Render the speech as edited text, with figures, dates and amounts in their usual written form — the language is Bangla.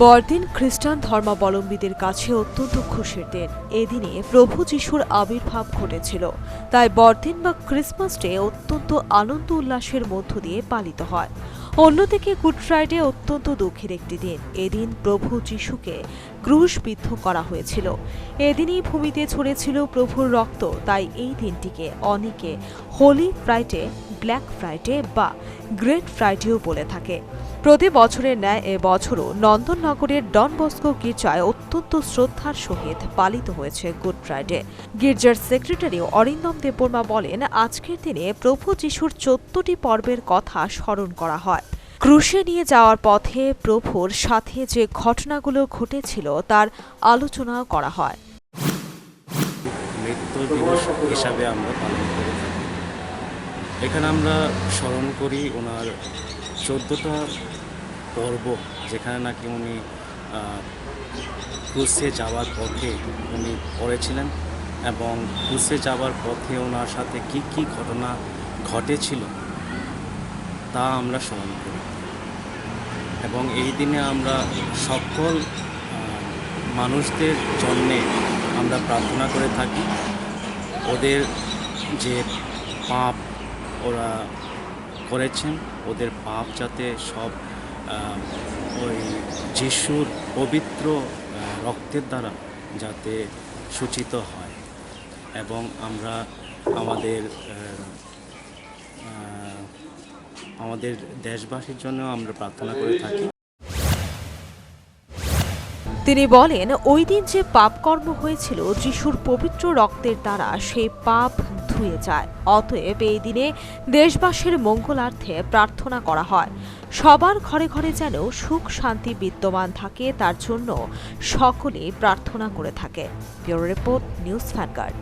বড়দিন খ্রিস্টান ধর্মাবলম্বীদের কাছে অত্যন্ত খুশির দিন। এদিনে প্রভু যিশুর আবির্ভাব ঘটেছিল, তাই বড়দিন বা ক্রিসমাস ডে অত্যন্ত আনন্দ উল্লাসের মধ্য দিয়ে পালিত হয়। অন্যদিকে গুড ফ্রাইডে অত্যন্ত দুঃখের একটি দিন। এদিন প্রভু যিশুকে ক্রুশবিদ্ধ করা হয়েছিল। এদিনই ভূমিতে ছড়েছিল প্রভুর রক্ত, তাই এই দিনটিকে অনেকে হোলি ফ্রাইডে, ব্ল্যাক ফ্রাইডে বা গ্রেট ফ্রাইডেও বলে থাকে। প্রতি বছরের ন্যায় এবছরও নন্দননগরের ডন বস্কো গির্জায় অত্যন্ত শ্রদ্ধার সহিত পালিত হয়েছে গুড ফ্রাইডে। গির্জার সেক্রেটারি অরিন্দম দেববর্মা বলেন, আজকের দিনে প্রভু যিশুর 14টি পর্বের কথা স্মরণ করা হয়। ক্রুশে নিয়ে যাওয়ার পথে প্রভুর সাথে যে ঘটনাগুলো ঘটেছিল তার আলোচনাও করা হয়। মৃত্যু দিবস হিসাবে আমরা পালন করে থাকি। এখানে আমরা স্মরণ করি ওনার 14টা পর্ব, যেখানে নাকি উনি ক্রুশে যাওয়ার পথে উনি পড়েছিলেন এবং ক্রুশে যাওয়ার পথে ওনার সাথে কি কি ঘটনা ঘটেছিল তা আমরা স্মরণ করি। এবং এই দিনে আমরা সকল মানুষদের জন্যে আমরা প্রার্থনা করে থাকি, ওদের যে পাপ ওরা করেছেন ওদের পাপ যাতে সব ওই যিশুর পবিত্র রক্তের দ্বারা যাতে সূচিত হয়। এবং আমরা আমাদের দেশবাসীর জন্য আমরা প্রার্থনা করে থাকি। তিনি বলেন, ওই দিন যে পাপকর্ম হয়েছিল যিশুর পবিত্র রক্তের দ্বারা সেই পাপ ধুয়ে যায়। অতএব এই দিনে দেশবাসীর মঙ্গলার্থে প্রার্থনা করা হয়। সবার ঘরে ঘরে যেন সুখ শান্তি বিদ্যমান থাকে, তার জন্য সকলেই প্রার্থনা করে থাকে। Bureau report, news vanguard.